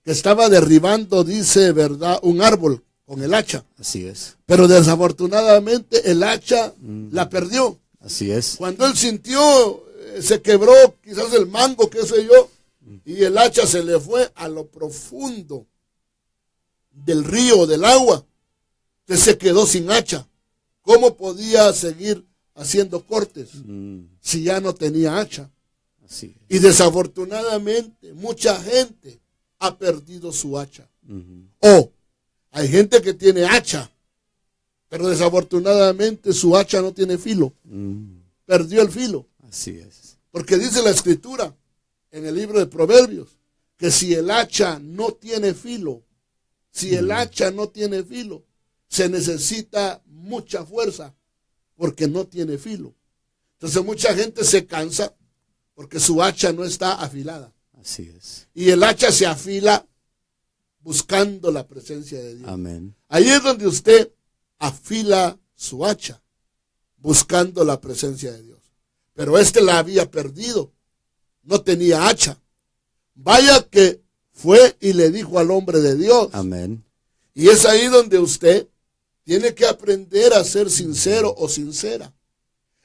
que estaba derribando, dice, ¿verdad?, un árbol con el hacha. Así es. Pero desafortunadamente el hacha la perdió. Así es. Cuando él sintió, se quebró quizás el mango, qué sé yo, y el hacha se le fue a lo profundo del río, del agua. Entonces se quedó sin hacha. ¿Cómo podía seguir haciendo cortes si ya no tenía hacha? Así es. Y desafortunadamente mucha gente ha perdido su hacha. O hay gente que tiene hacha, pero desafortunadamente su hacha no tiene filo. Perdió el filo. Así es. Porque dice la escritura en el libro de Proverbios que si el hacha no tiene filo, se necesita mucha fuerza porque no tiene filo. Entonces mucha gente se cansa porque su hacha no está afilada. Así es. Y el hacha se afila buscando la presencia de Dios. Amén. Ahí es donde usted afila su hacha, buscando la presencia de Dios. Pero la había perdido, no tenía hacha. Vaya que fue y le dijo al hombre de Dios. Amén. Y es ahí donde usted tiene que aprender a ser sincero o sincera.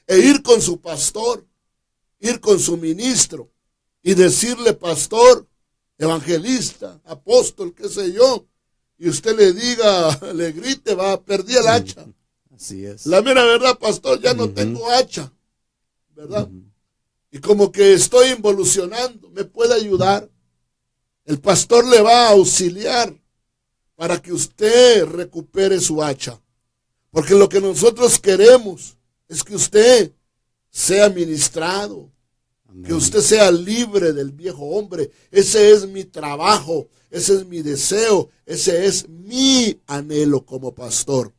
E ir con su pastor, ir con su ministro y decirle, pastor, evangelista, apóstol, qué sé yo, y usted le diga, le grite, perdí el hacha. Así es. La mera verdad, pastor, ya no tengo hacha, ¿verdad? Y como que estoy involucionando, ¿me puede ayudar? El pastor le va a auxiliar para que usted recupere su hacha. Porque lo que nosotros queremos es que usted sea ministrado, que usted sea libre del viejo hombre. Ese es mi trabajo, ese es mi deseo, ese es mi anhelo como pastor.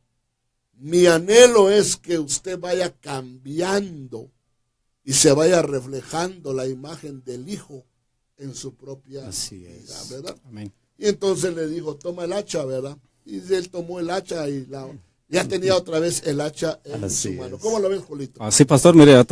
Mi anhelo es que usted vaya cambiando y se vaya reflejando la imagen del Hijo en su propia vida, ¿verdad? Amén. Y entonces le dijo, toma el hacha, ¿verdad? Y él tomó el hacha y ya tenía otra vez el hacha en su mano. ¿Cómo lo ves, Julito? Así, pastor, mire,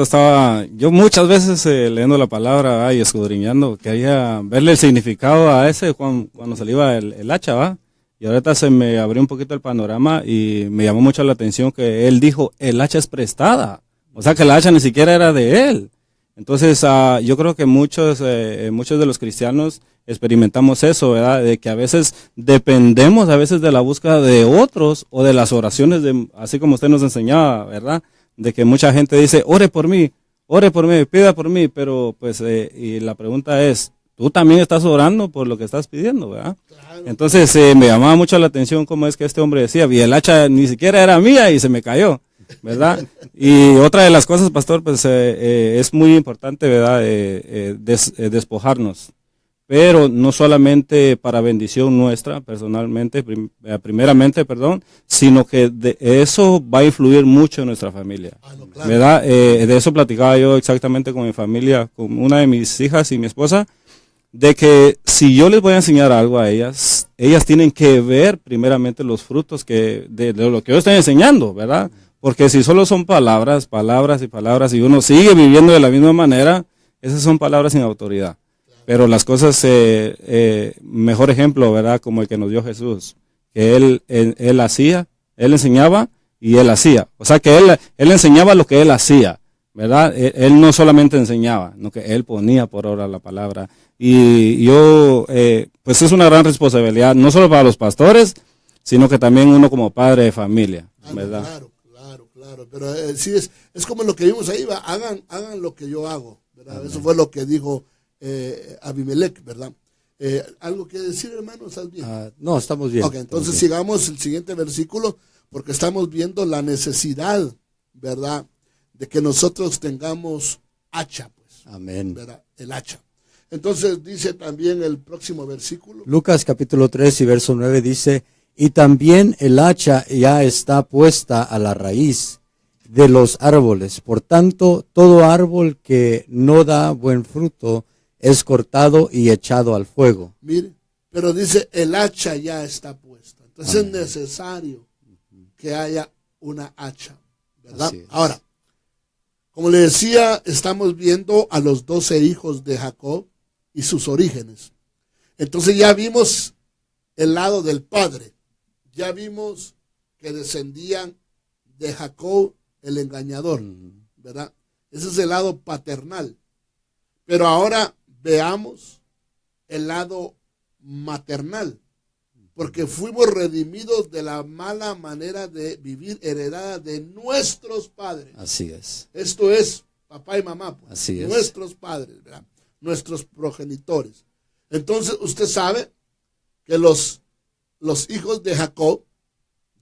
yo muchas veces leyendo la palabra y escudriñando, quería verle el significado a ese cuando se le iba el hacha, ¿va? Y ahorita se me abrió un poquito el panorama y me llamó mucho la atención que él dijo, el hacha es prestada. O sea que el hacha ni siquiera era de él. Entonces, yo creo que muchos de los cristianos experimentamos eso, ¿verdad? De que a veces dependemos de la búsqueda de otros o de las oraciones, así como usted nos enseñaba, ¿verdad? De que mucha gente dice, ore por mí, pida por mí, pero pues, y la pregunta es, tú también estás orando por lo que estás pidiendo, ¿verdad? Claro. Entonces, me llamaba mucho la atención cómo es que este hombre decía, y el hacha ni siquiera era mía y se me cayó, ¿verdad? Y otra de las cosas, pastor, pues es muy importante, ¿verdad? Despojarnos. Pero no solamente para bendición nuestra, personalmente, primeramente, sino que eso va a influir mucho en nuestra familia, no, claro. ¿Verdad? De eso platicaba yo exactamente con mi familia, con una de mis hijas y mi esposa, de que si yo les voy a enseñar algo a ellas tienen que ver primeramente los frutos de lo que yo estoy enseñando, ¿verdad? Porque si solo son palabras y uno sigue viviendo de la misma manera, esas son palabras sin autoridad. Pero las cosas, mejor ejemplo, ¿verdad? Como el que nos dio Jesús, que él hacía, él enseñaba y él hacía. O sea que él enseñaba lo que él hacía, ¿verdad? Él no solamente enseñaba, sino que él ponía por obra la palabra. Y yo, pues es una gran responsabilidad, no solo para los pastores, sino que también uno como padre de familia, ¿verdad? Claro. Pero sí es como lo que vimos ahí, hagan lo que yo hago, ¿verdad? Amén. Eso fue lo que dijo Abimelech, ¿verdad? ¿Algo que decir, hermano? ¿Estás bien? No, estamos bien. Ok, entonces sigamos el siguiente versículo, porque estamos viendo la necesidad, ¿verdad? De que nosotros tengamos hacha, pues. Amén. ¿Verdad? El hacha. Entonces dice también el próximo versículo. Lucas capítulo 3 y verso 9 dice, y también el hacha ya está puesta a la raíz de los árboles. Por tanto, todo árbol que no da buen fruto es cortado y echado al fuego. Mire, pero dice, el hacha ya está puesta. Entonces Amén. es necesario que haya una hacha, ¿verdad? Así es. Ahora, como le decía, estamos viendo a los 12 hijos de Jacob y sus orígenes. Entonces ya vimos el lado del padre. Ya vimos que descendían de Jacob el engañador, ¿verdad? Ese es el lado paternal. Pero ahora veamos el lado maternal, porque fuimos redimidos de la mala manera de vivir heredada de nuestros padres. Así es. Esto es papá y mamá, pues, Así es. nuestros padres, ¿verdad? Nuestros progenitores. Entonces usted sabe que los hijos de Jacob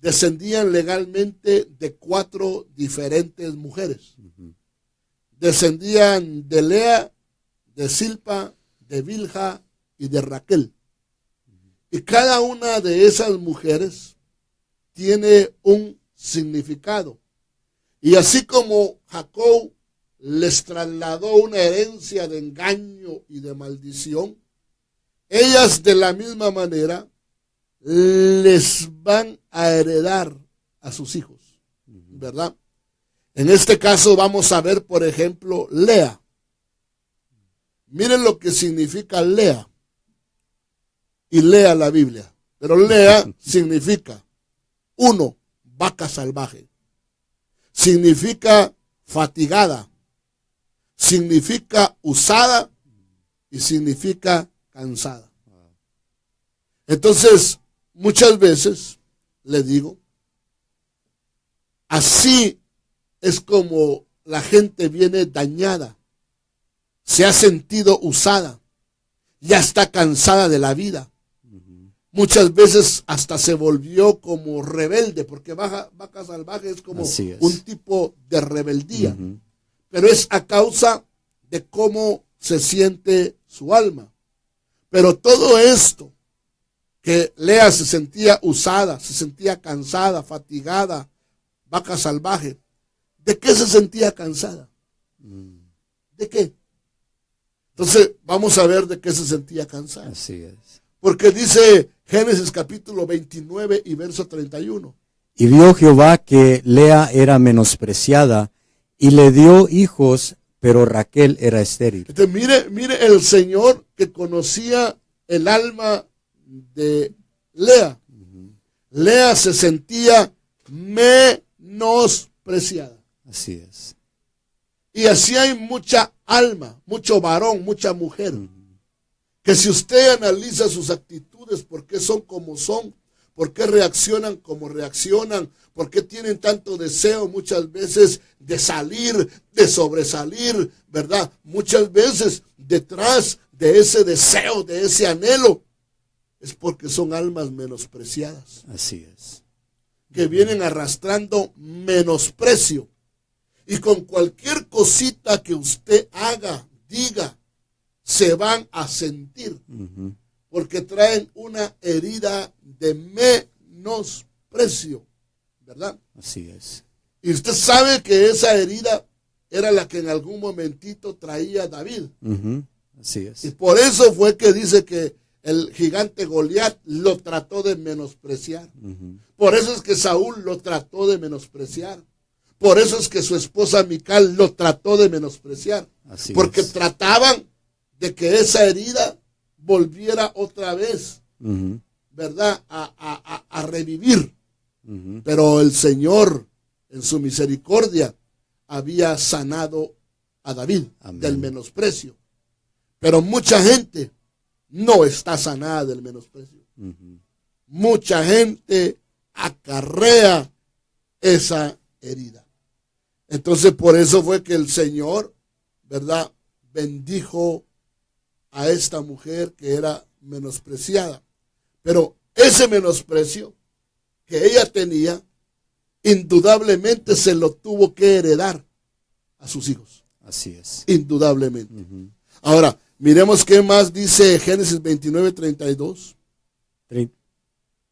descendían legalmente de 4 diferentes mujeres. Descendían de Lea, de Silpa, de Bilha y de Raquel. Y cada una de esas mujeres tiene un significado. Y así como Jacob les trasladó una herencia de engaño y de maldición, ellas de la misma manera les van a heredar a sus hijos, ¿verdad? En este caso vamos a ver, por ejemplo, Lea. Miren lo que significa Lea. Y lea la Biblia. Pero Lea significa, 1, vaca salvaje. Significa fatigada. Significa usada. Y significa cansada. Entonces, muchas veces, le digo, así es como la gente viene dañada. Se ha sentido usada. Ya está cansada de la vida. Muchas veces hasta se volvió como rebelde, porque vaca salvaje es como un tipo de rebeldía. Pero es a causa de cómo se siente su alma. Pero todo esto, que Lea se sentía usada, se sentía cansada, fatigada, vaca salvaje, ¿de qué se sentía cansada? ¿De qué? Entonces, vamos a ver de qué se sentía cansada. Así es. Porque dice Génesis capítulo 29 y verso 31. Y vio Jehová que Lea era menospreciada y le dio hijos, pero Raquel era estéril. Entonces, mire el Señor que conocía el alma de Lea. Lea se sentía menospreciada. Así es. Y así hay mucha alma, mucho varón, mucha mujer. Que si usted analiza sus actitudes, por qué son como son, por qué reaccionan como reaccionan, por qué tienen tanto deseo muchas veces de salir, de sobresalir, ¿verdad? Muchas veces detrás de ese deseo, de ese anhelo, es porque son almas menospreciadas. Así es. Que vienen arrastrando menosprecio. Y con cualquier cosita que usted haga, diga, se van a sentir, porque traen una herida de menosprecio, ¿verdad? Así es. Y usted sabe que esa herida era la que en algún momentito traía David. Así es. Y por eso fue que dice que el gigante Goliat lo trató de menospreciar. Por eso es que Saúl lo trató de menospreciar. Por eso es que su esposa Mical lo trató de menospreciar. Así porque es. trataban de que esa herida volviera otra vez, ¿verdad? A revivir. Pero el Señor, en su misericordia, había sanado a David. Amén. Del menosprecio. Pero mucha gente no está sanada del menosprecio. Mucha gente acarrea esa herida. Entonces, por eso fue que el Señor, ¿verdad?, bendijo a esta mujer que era menospreciada. Pero ese menosprecio que ella tenía, indudablemente se lo tuvo que heredar a sus hijos. Así es. Indudablemente. Ahora, miremos qué más dice Génesis 29, 32.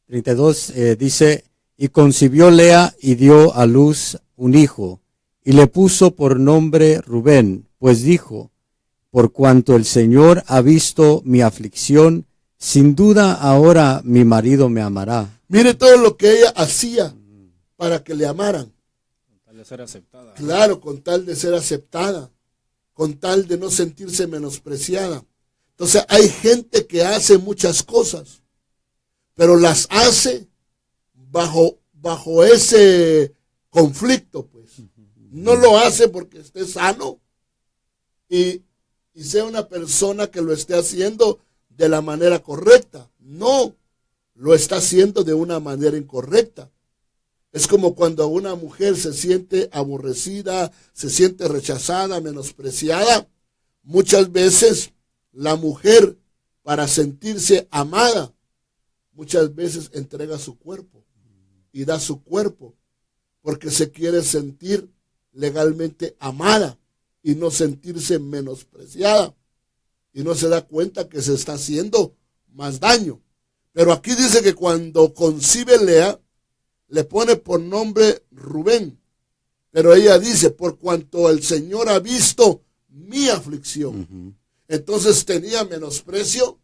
32 dice, y concibió Lea y dio a luz un hijo, y le puso por nombre Rubén, pues dijo, por cuanto el Señor ha visto mi aflicción, sin duda ahora mi marido me amará. Mire todo lo que ella hacía para que le amaran. Con tal de ser aceptada. Claro, con tal de ser aceptada, con tal de no sentirse menospreciada. Entonces hay gente que hace muchas cosas, pero las hace bajo ese conflicto, pues. No lo hace porque esté sano y sea una persona que lo esté haciendo de la manera correcta. No, lo está haciendo de una manera incorrecta. Es como cuando una mujer se siente aborrecida, se siente rechazada, menospreciada. Muchas veces la mujer, para sentirse amada, muchas veces entrega su cuerpo y da su cuerpo porque se quiere sentir legalmente amada y no sentirse menospreciada, y no se da cuenta que se está haciendo más daño. Pero aquí dice que cuando concibe Lea, le pone por nombre Rubén, pero ella dice, por cuanto el Señor ha visto mi aflicción. Entonces tenía menosprecio,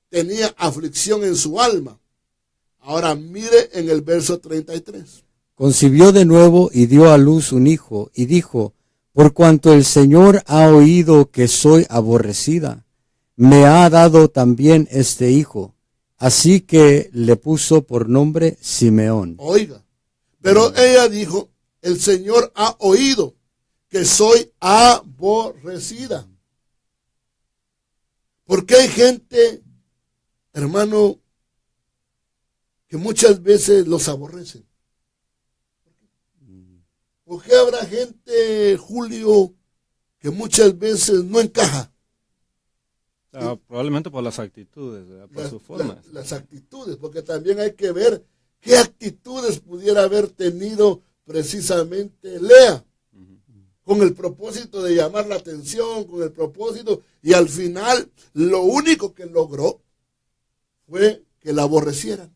tenía aflicción en su alma. Ahora mire en el verso 33. Concibió de nuevo y dio a luz un hijo, y dijo, por cuanto el Señor ha oído que soy aborrecida, me ha dado también este hijo. Así que le puso por nombre Simeón. Oiga, pero ella dijo, el Señor ha oído que soy aborrecida. Porque hay gente, hermano, que muchas veces los aborrecen. ¿Por qué habrá gente, Julio, que muchas veces no encaja? Probablemente por las actitudes, por sus formas. Las actitudes, porque también hay que ver qué actitudes pudiera haber tenido precisamente Lea, con el propósito de llamar la atención, con el propósito, y al final lo único que logró fue que la aborrecieran.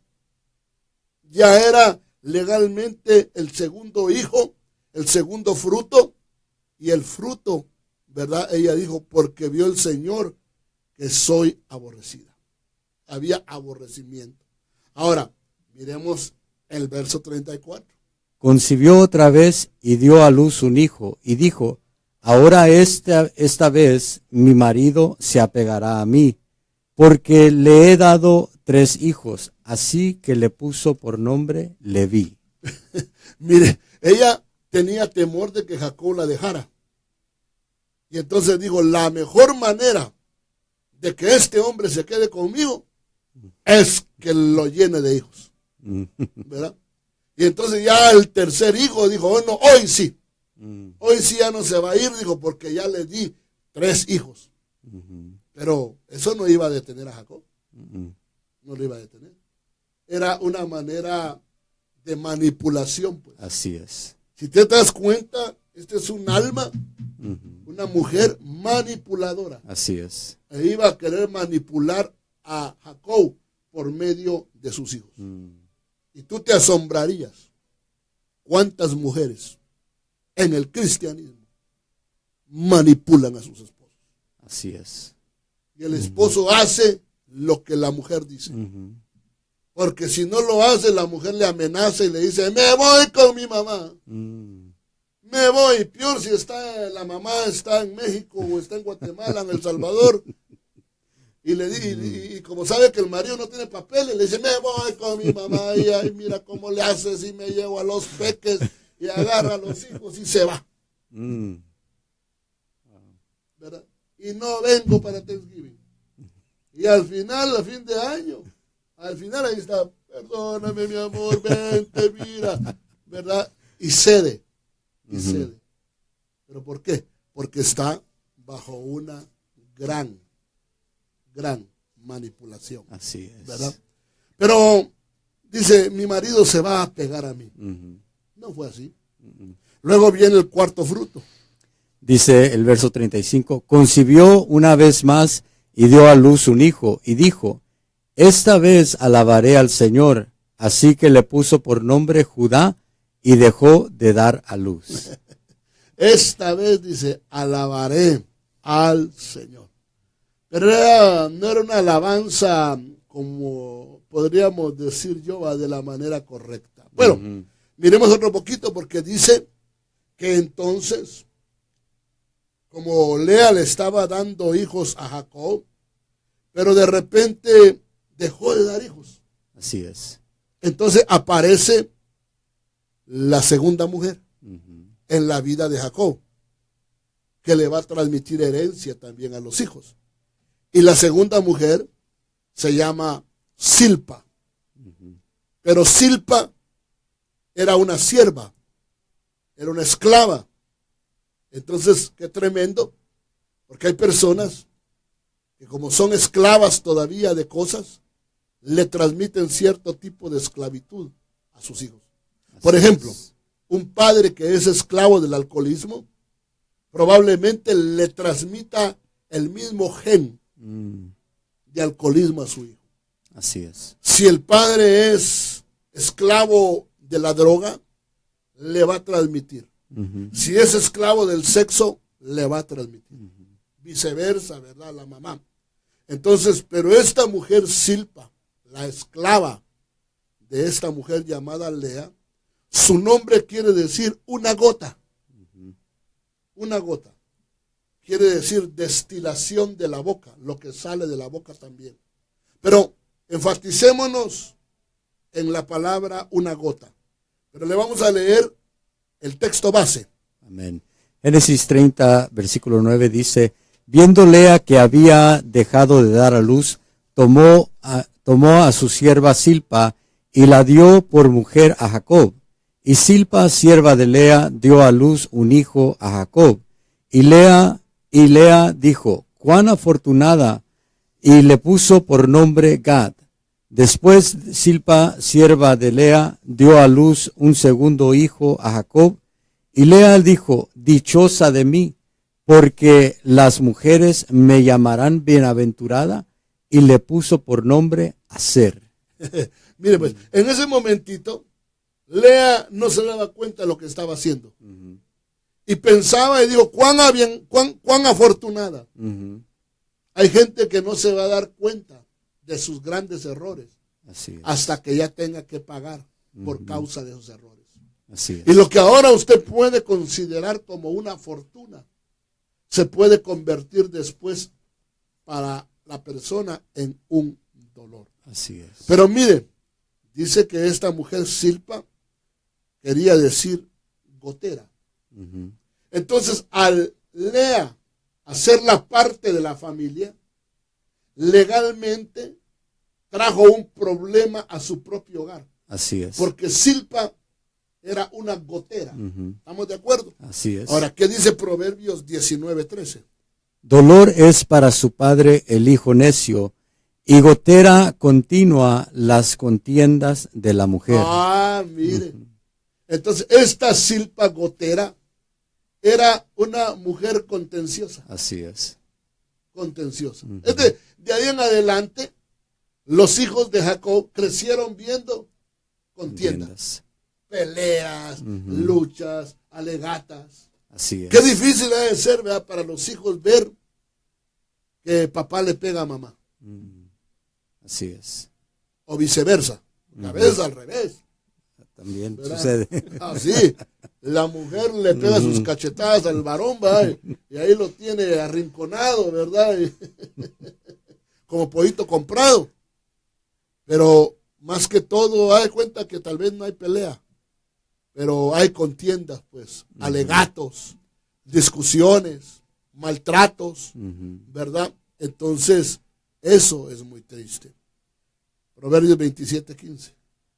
Ya era legalmente el segundo hijo, el segundo fruto, y el fruto, ¿verdad? Ella dijo, porque vio el Señor que soy aborrecida. Había aborrecimiento. Ahora, miremos el verso 34. Concibió otra vez y dio a luz un hijo, y dijo, ahora esta vez mi marido se apegará a mí, porque le he dado 3 hijos, así que le puso por nombre Leví. Mire, ella tenía temor de que Jacob la dejara. Y entonces dijo, la mejor manera de que este hombre se quede conmigo es que lo llene de hijos. ¿Verdad? Y entonces ya el tercer hijo dijo, bueno, hoy sí. Hoy sí ya no se va a ir, dijo, porque ya le di 3 hijos. Pero eso no iba a detener a Jacob. No lo iba a detener. Era una manera de manipulación, pues. Así es. Si te das cuenta, este es un alma, una mujer manipuladora. Así es. E iba a querer manipular a Jacob por medio de sus hijos. Y tú te asombrarías cuántas mujeres en el cristianismo manipulan a sus esposos. Así es. Y el esposo hace lo que la mujer dice. Porque si no lo hace, la mujer le amenaza y le dice, me voy con mi mamá. Me voy. Peor si la mamá está en México o está en Guatemala, en El Salvador. Y como sabe que el marido no tiene papeles, le dice, me voy con mi mamá. Y ay, mira cómo le hace si me llevo a los peques y agarra a los hijos y se va. ¿Verdad? Y no vengo para Thanksgiving. Y al final, a fin de año, al final ahí está, perdóname mi amor, vente, mira, ¿verdad? Y cede, cede. ¿Pero por qué? Porque está bajo una gran manipulación. Así es. ¿Verdad? Pero dice, mi marido se va a pegar a mí. No fue así. Luego viene el cuarto fruto. Dice el verso 35, concibió una vez más y dio a luz un hijo, y dijo, esta vez alabaré al Señor. Así que le puso por nombre Judá y dejó de dar a luz. Esta vez dice, alabaré al Señor. Pero no era una alabanza como podríamos decir yo de la manera correcta. Bueno, miremos otro poquito porque dice que entonces, como Lea le estaba dando hijos a Jacob, pero de repente dejó de dar hijos. Así es. Entonces aparece la segunda mujer en la vida de Jacob, que le va a transmitir herencia también a los hijos. Y la segunda mujer se llama Silpa. Pero Silpa era una sierva, era una esclava. Entonces, qué tremendo, porque hay personas que como son esclavas todavía de cosas, le transmiten cierto tipo de esclavitud a sus hijos. Por ejemplo, un padre que es esclavo del alcoholismo, probablemente le transmita el mismo gen de alcoholismo a su hijo. Así es. Si el padre es esclavo de la droga, le va a transmitir. Si es esclavo del sexo, le va a transmitir. Viceversa, ¿verdad? La mamá. Entonces, pero esta mujer Silpa, la esclava de esta mujer llamada Lea, su nombre quiere decir una gota. Una gota. Quiere decir destilación de la boca, lo que sale de la boca también. Pero enfaticémonos en la palabra una gota. Pero le vamos a leer el texto base. Amén. Génesis 30, versículo 9 dice, viendo Lea que había dejado de dar a luz, tomó a su sierva Silpa y la dio por mujer a Jacob. Y Silpa, sierva de Lea, dio a luz un hijo a Jacob. Y Lea dijo, cuán afortunada, y le puso por nombre Gad. Después Silpa, sierva de Lea, dio a luz un segundo hijo a Jacob. Y Lea dijo, dichosa de mí, porque las mujeres me llamarán bienaventurada, y le puso por nombre Aser. Mire pues, en ese momentito, Lea no se daba cuenta de lo que estaba haciendo. Y pensaba y dijo, cuán afortunada. Hay gente que no se va a dar cuenta de sus grandes errores hasta que ya tenga que pagar por causa de esos errores. Así es. Y lo que ahora usted puede considerar como una fortuna, se puede convertir después para la persona en un dolor. Así es. Pero mire, dice que esta mujer Silpa quería decir gotera. Entonces, al Lea hacer la parte de la familia, legalmente trajo un problema a su propio hogar. Así es. Porque Silpa era una gotera. ¿Estamos de acuerdo? Así es. Ahora, ¿qué dice Proverbios 19:13? Dolor es para su padre el hijo necio, y gotera continua las contiendas de la mujer. Ah, mire. Entonces, esta Silpa gotera era una mujer contenciosa. Así es. Contenciosa. De ahí en adelante, los hijos de Jacob crecieron viendo contiendas, peleas, luchas, alegatas. Así es. Qué difícil debe ser, ¿verdad?, para los hijos ver que papá le pega a mamá. Así es. O viceversa. A veces al revés. También ¿verdad? sucede. Así. La mujer le pega sus cachetadas al varón, ¿verdad? Y ahí lo tiene arrinconado, ¿verdad? Como pollito comprado. Pero más que todo, hay cuenta que tal vez no hay pelea, pero hay contiendas, pues, alegatos, discusiones, maltratos, ¿verdad? Entonces, eso es muy triste. Proverbios 27:15.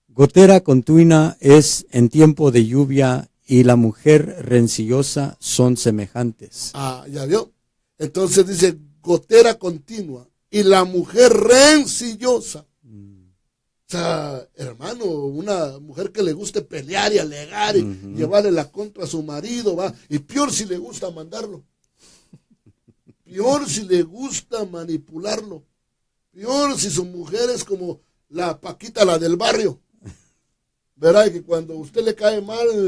Gotera continua es en tiempo de lluvia, y la mujer rencillosa son semejantes. Ah, ¿ya vio? Entonces dice, gotera continua, y la mujer rencillosa. O sea, hermano, una mujer que le guste pelear y alegar y llevarle la contra a su marido, va. Y peor si le gusta mandarlo. Peor si le gusta manipularlo. Peor si su mujer es como la Paquita, la del barrio. Verá que cuando usted le cae mal,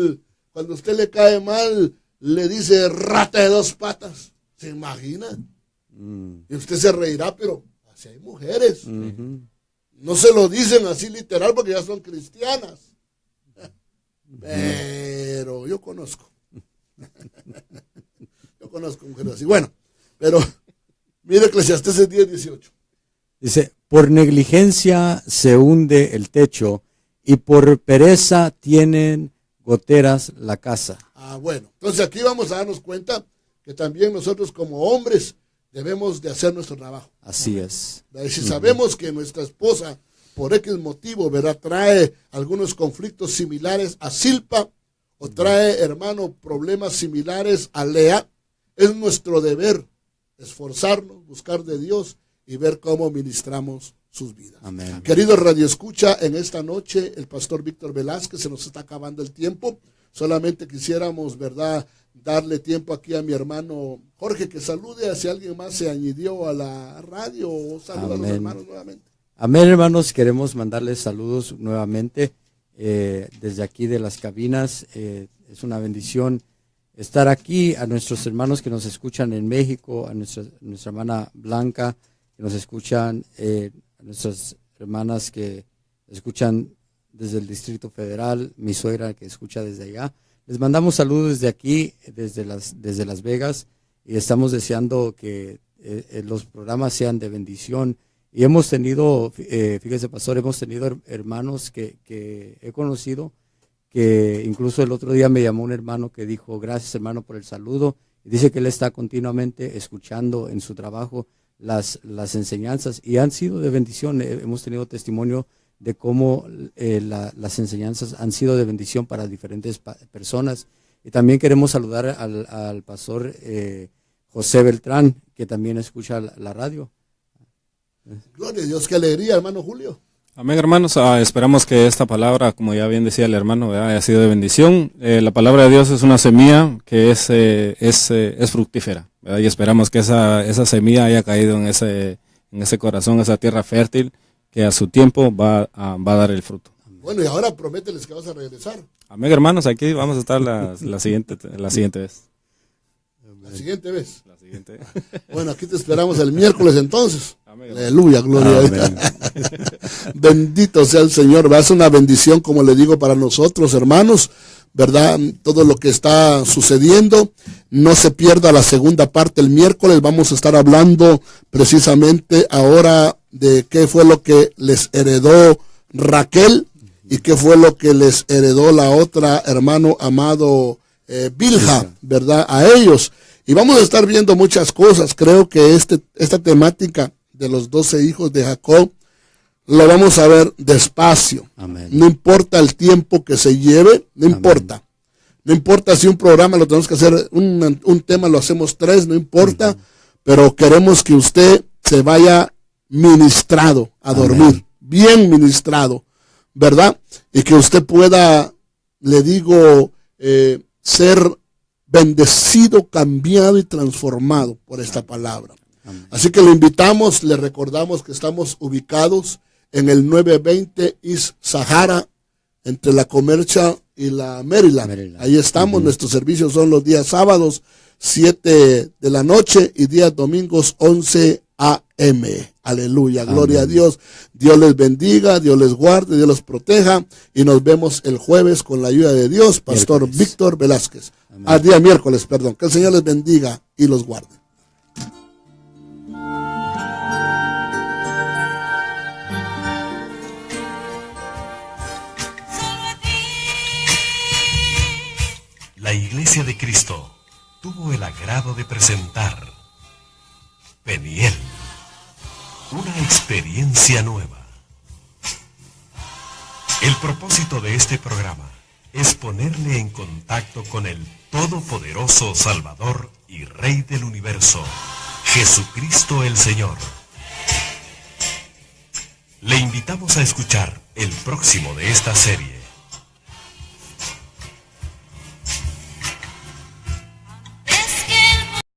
le dice rata de dos patas. ¿Se imagina? Y usted se reirá, pero así hay mujeres. No se lo dicen así literal porque ya son cristianas. Pero yo conozco. Yo conozco mujeres así. Bueno, pero mire Eclesiastés 10:18. Dice, por negligencia se hunde el techo y por pereza tienen goteras la casa. Bueno, entonces aquí vamos a darnos cuenta que también nosotros como hombres debemos de hacer nuestro trabajo. Así es. Si sabemos que nuestra esposa, por X motivo, ¿verdad?, trae algunos conflictos similares a Silpa, o trae, hermano, problemas similares a Lea, es nuestro deber esforzarnos, buscar de Dios y ver cómo ministramos sus vidas. Amén. Querido Radio Escucha, en esta noche el pastor Víctor Velázquez, se nos está acabando el tiempo. Solamente quisiéramos, ¿verdad?, darle tiempo aquí a mi hermano Jorge que salude a si alguien más se añadió a la radio o saluda a los hermanos nuevamente. Amén, hermanos, queremos mandarles saludos nuevamente desde aquí de las cabinas. Es una bendición estar aquí, a nuestros hermanos que nos escuchan en México, a nuestra hermana Blanca que nos escuchan, a nuestras hermanas que escuchan desde el Distrito Federal, mi suegra que escucha desde allá. Les mandamos saludos desde aquí, desde Las Vegas, y estamos deseando que los programas sean de bendición. Y hemos tenido, fíjese pastor, hemos tenido hermanos que he conocido, que incluso el otro día me llamó un hermano que dijo, gracias hermano por el saludo, y dice que él está continuamente escuchando en su trabajo las enseñanzas, y han sido de bendición. Hemos tenido testimonio de cómo las enseñanzas han sido de bendición para diferentes personas. Y también queremos saludar al pastor José Beltrán, que también escucha la radio. Gloria a Dios, qué alegría, hermano Julio. Amén, hermanos. Esperamos que esta palabra, como ya bien decía el hermano, ¿verdad?, haya sido de bendición. La palabra de Dios es una semilla que es fructífera, ¿verdad? Y esperamos que esa semilla haya caído en ese corazón, esa tierra fértil, que a su tiempo va a dar el fruto. Bueno, y ahora promételes que vas a regresar. Amén, hermanos. Aquí vamos a estar la siguiente vez. La siguiente vez. La siguiente. Bueno, aquí te esperamos el miércoles entonces. Amén. Aleluya, gloria a Dios. Bendito sea el Señor. Va a ser una bendición, como le digo, para nosotros, hermanos, ¿verdad? Todo lo que está sucediendo. No se pierda la segunda parte el miércoles. Vamos a estar hablando precisamente ahora de qué fue lo que les heredó Raquel y qué fue lo que les heredó la otra hermano amado Bilha, ¿verdad? A ellos. Y vamos a estar viendo muchas cosas. Creo que esta temática de los 12 hijos de Jacob lo vamos a ver despacio. Amén. No importa el tiempo que se lleve, no importa. Amén. No importa si un programa lo tenemos que hacer, un tema lo hacemos 3, no importa, pero queremos que usted se vaya ministrado a dormir, amén, bien ministrado, ¿verdad? Y que usted pueda, le digo, ser bendecido, cambiado y transformado por esta palabra. Amén. Así que le invitamos, le recordamos que estamos ubicados en el 920 East Sahara, entre la Comercia y la Maryland. Ahí estamos, nuestros servicios son los días sábados, 7 de la noche, y días domingos, 11 a.m. Aleluya, gloria a Dios. Dios les bendiga, Dios les guarde, Dios los proteja, y nos vemos el jueves con la ayuda de Dios, Pastor Víctor Velázquez. Día miércoles, perdón. Que el Señor les bendiga y los guarde. La Iglesia de Cristo tuvo el agrado de presentar Peniel, una experiencia nueva. El propósito de este programa es ponerle en contacto con el Todopoderoso Salvador y Rey del Universo, Jesucristo el Señor. Le invitamos a escuchar el próximo de esta serie.